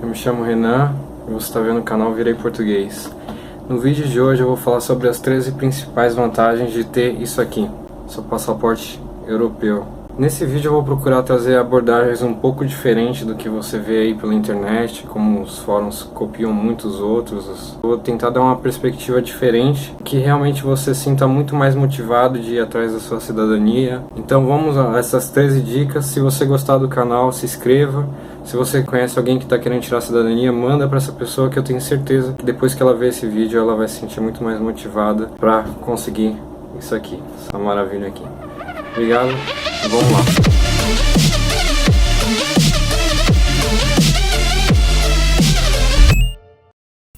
eu me chamo Renan e você está vendo o canal Virei Português. No vídeo de hoje eu vou falar sobre as 13 principais vantagens de ter isso aqui, seu passaporte europeu. Nesse vídeo eu vou procurar trazer abordagens um pouco diferentes do que você vê aí pela internet, como os fóruns copiam muitos outros. Eu vou tentar dar uma perspectiva diferente, que realmente você sinta muito mais motivado de ir atrás da sua cidadania. Então vamos a essas 13 dicas. Se você gostar do canal, se inscreva. Se você conhece alguém que está querendo tirar a cidadania, manda para essa pessoa, que eu tenho certeza que depois que ela ver esse vídeo ela vai se sentir muito mais motivada para conseguir isso aqui, essa maravilha aqui. Obrigado e vamos lá.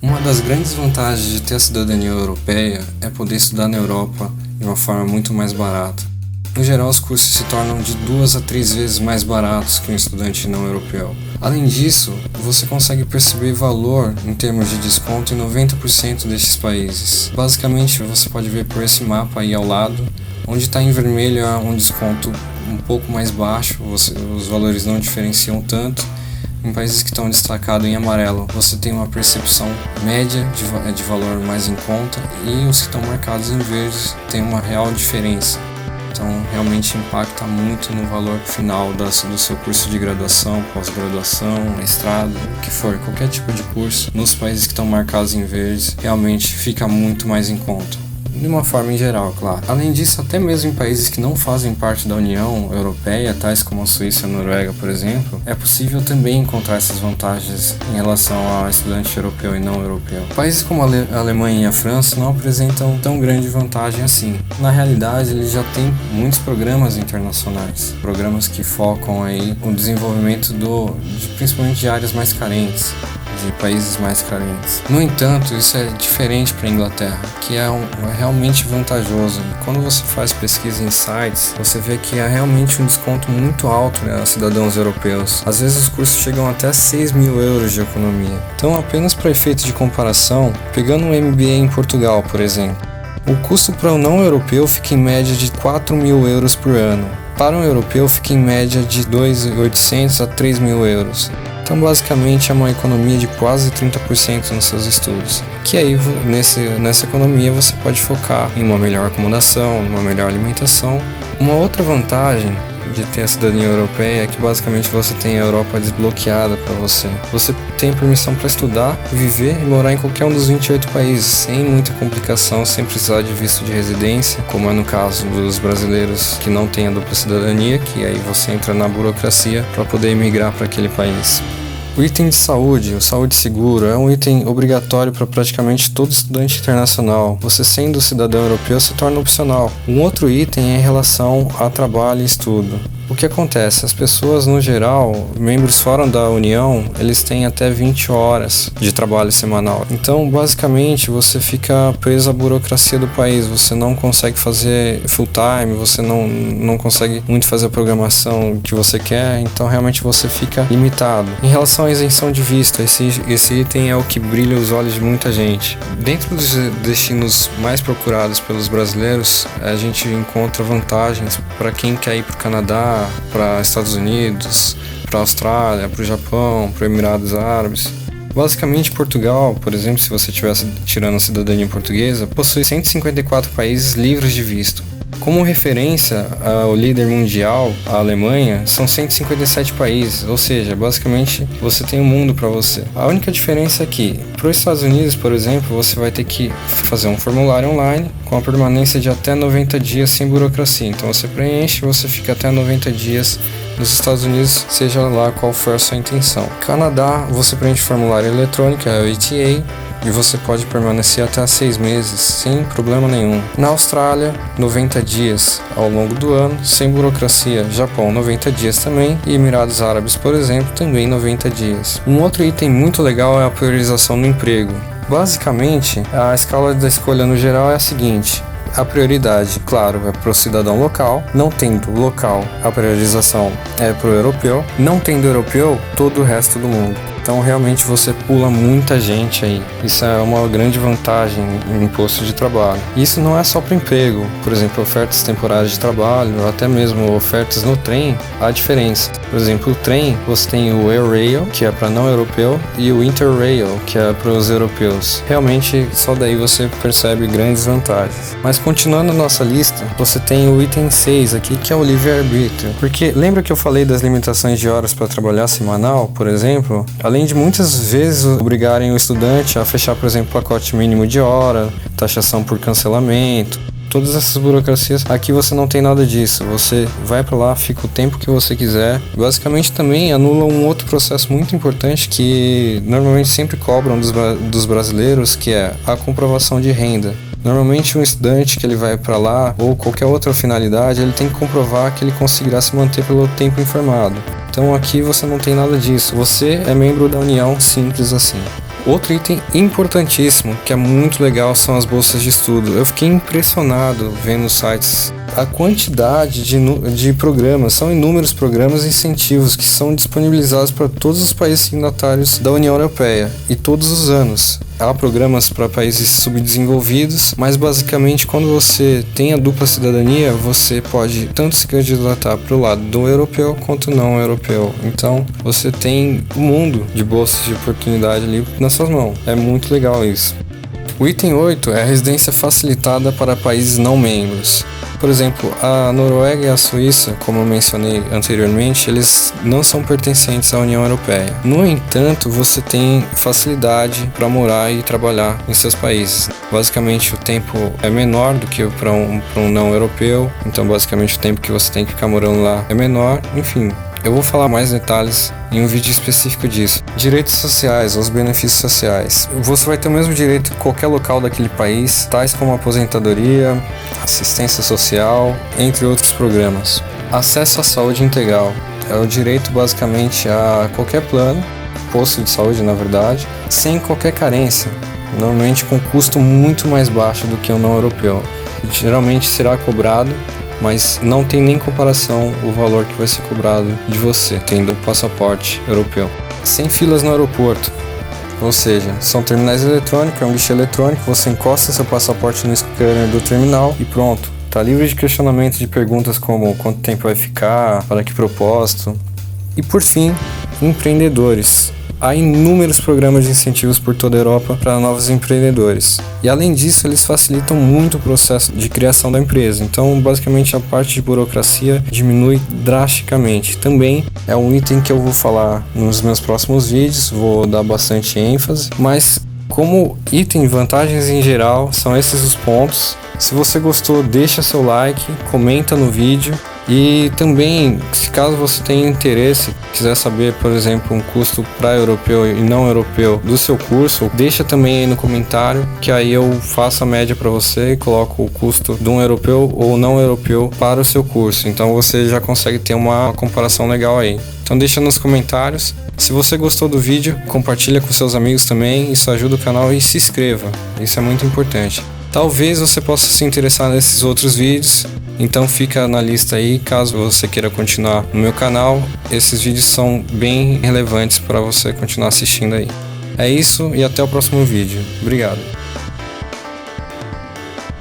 Uma das grandes vantagens de ter a cidadania europeia é poder estudar na Europa de uma forma muito mais barata. No geral, os cursos se tornam de 2 a 3 vezes mais baratos que um estudante não europeu. Além disso, você consegue perceber valor em termos de desconto em 90% destes países. Basicamente, você pode ver por esse mapa aí ao lado, onde está em vermelho é um desconto um pouco mais baixo, os valores não diferenciam tanto. Em países que estão destacados em amarelo, você tem uma percepção média de valor mais em conta, e os que estão marcados em verde tem uma real diferença. Então realmente impacta muito no valor final do seu curso de graduação, pós-graduação, mestrado, o que for, qualquer tipo de curso. Nos países que estão marcados em verde, realmente fica muito mais em conta. De uma forma em geral, claro. Além disso, até mesmo em países que não fazem parte da União Europeia, tais como a Suíça e a Noruega, por exemplo, é possível também encontrar essas vantagens em relação ao estudante europeu e não europeu. Países como a Alemanha e a França não apresentam tão grande vantagem assim. Na realidade, eles já têm muitos programas internacionais, programas que focam aí o desenvolvimento principalmente de áreas mais carentes, de países mais carentes. No entanto, isso é diferente para a Inglaterra, que é realmente vantajoso. Quando você faz pesquisa em sites, você vê que há realmente um desconto muito alto, né, a cidadãos europeus. Às vezes os cursos chegam até 6 mil euros de economia. Então, apenas para efeito de comparação, pegando um MBA em Portugal, por exemplo, o custo para um não europeu fica em média de 4 mil euros por ano. Para um europeu fica em média de 2.800 a 3 mil euros. Então, basicamente, é uma economia de quase 30% nos seus estudos. Que aí, nessa economia, você pode focar em uma melhor acomodação, uma melhor alimentação. Uma outra vantagem de ter a cidadania europeia é que, basicamente, você tem a Europa desbloqueada para você. Você tem permissão para estudar, viver e morar em qualquer um dos 28 países, sem muita complicação, sem precisar de visto de residência, como é no caso dos brasileiros que não têm a dupla cidadania, que aí você entra na burocracia para poder emigrar para aquele país. O item de saúde, o saúde seguro, é um item obrigatório para praticamente todo estudante internacional. Você, sendo cidadão europeu, se torna opcional. Um outro item é em relação a trabalho e estudo. O que acontece? As pessoas, no geral, membros fora da União, eles têm até 20 horas de trabalho semanal. Então, basicamente, você fica preso à burocracia do país. Você não consegue fazer full time, você não consegue muito fazer a programação que você quer. Então, realmente, você fica limitado. Em relação à isenção de visto, esse item é o que brilha os olhos de muita gente. Dentro dos destinos mais procurados pelos brasileiros, a gente encontra vantagens para quem quer ir para o Canadá, para Estados Unidos, para Austrália, para o Japão, para Emirados Árabes. Basicamente, Portugal, por exemplo, se você estivesse tirando a cidadania portuguesa, possui 154 países livres de visto. Como referência ao líder mundial, a Alemanha, são 157 países, ou seja, basicamente você tem o mundo para você. A única diferença é que, para os Estados Unidos, por exemplo, você vai ter que fazer um formulário online com a permanência de até 90 dias sem burocracia. Então você preenche e você fica até 90 dias nos Estados Unidos, seja lá qual for a sua intenção. Canadá, você preenche formulário eletrônico, é o ETA, e você pode permanecer até 6 meses, sem problema nenhum. Na Austrália, 90 dias ao longo do ano, sem burocracia. Japão, 90 dias também. E Emirados Árabes, por exemplo, também 90 dias. Um outro item muito legal é a priorização no emprego. Basicamente, a escala da escolha no geral é a seguinte: a prioridade, claro, é para o cidadão local. Não tendo local, a priorização é para o europeu. Não tendo europeu, todo o resto do mundo. Então realmente você pula muita gente aí. Isso é uma grande vantagem em posto de trabalho. Isso não é só para emprego, por exemplo, ofertas temporárias de trabalho, ou até mesmo ofertas no trem, há diferença. Por exemplo, o trem, você tem o Eurail, que é para não europeu, e o Interrail, que é para os europeus. Realmente, só daí você percebe grandes vantagens. Mas continuando a nossa lista, você tem o item 6 aqui, que é o livre-arbítrio. Porque lembra que eu falei das limitações de horas para trabalhar semanal, por exemplo? Além de muitas vezes obrigarem o estudante a fechar, por exemplo, pacote mínimo de hora, taxação por cancelamento, todas essas burocracias, aqui você não tem nada disso. Você vai para lá, fica o tempo que você quiser. Basicamente também anula um outro processo muito importante que normalmente sempre cobram dos brasileiros, que é a comprovação de renda. Normalmente um estudante que ele vai para lá ou qualquer outra finalidade, ele tem que comprovar que ele conseguirá se manter pelo tempo informado. Então aqui você não tem nada disso, você é membro da União, simples assim. Outro item importantíssimo, que é muito legal, são as bolsas de estudo. Eu fiquei impressionado vendo os sites. A quantidade de programas, são inúmeros programas e incentivos que são disponibilizados para todos os países signatários da União Europeia e todos os anos. Há programas para países subdesenvolvidos, mas basicamente quando você tem a dupla cidadania, você pode tanto se candidatar para o lado do europeu quanto não europeu. Então você tem um mundo de bolsas de oportunidade ali nas suas mãos. É muito legal isso. O item 8 é a residência facilitada para países não membros. Por exemplo, a Noruega e a Suíça, como eu mencionei anteriormente, eles não são pertencentes à União Europeia. No entanto, você tem facilidade para morar e trabalhar em seus países. Basicamente, o tempo é menor do que para um não europeu, então basicamente o tempo que você tem que ficar morando lá é menor. Enfim, eu vou falar mais detalhes em um vídeo específico disso. Direitos sociais, os benefícios sociais. Você vai ter o mesmo direito em qualquer local daquele país, tais como aposentadoria, assistência social, entre outros programas. Acesso à saúde integral. É o direito basicamente a qualquer plano, posto de saúde na verdade, sem qualquer carência, normalmente com custo muito mais baixo do que o não europeu. Geralmente será cobrado, mas não tem nem comparação o valor que vai ser cobrado de você, tendo o passaporte europeu. Sem filas no aeroporto, ou seja, são terminais eletrônicos, é um guichê eletrônico, você encosta seu passaporte no scanner do terminal e pronto. Está livre de questionamento de perguntas como quanto tempo vai ficar, para que propósito. E por fim, empreendedores. Há inúmeros programas de incentivos por toda a Europa para novos empreendedores. E além disso, eles facilitam muito o processo de criação da empresa. Então, basicamente, a parte de burocracia diminui drasticamente. Também é um item que eu vou falar nos meus próximos vídeos, vou dar bastante ênfase. Mas, como item vantagens em geral, são esses os pontos. Se você gostou, deixa seu like, comenta no vídeo. E também, se caso você tenha interesse, quiser saber, por exemplo, um custo para europeu e não europeu do seu curso, deixa também aí no comentário, que aí eu faço a média para você e coloco o custo de um europeu ou não europeu para o seu curso. Então você já consegue ter uma comparação legal aí. Então deixa nos comentários. Se você gostou do vídeo, compartilha com seus amigos também, isso ajuda o canal, e se inscreva, isso é muito importante. Talvez você possa se interessar nesses outros vídeos, então fica na lista aí, caso você queira continuar no meu canal. Esses vídeos são bem relevantes para você continuar assistindo aí. É isso e até o próximo vídeo. Obrigado.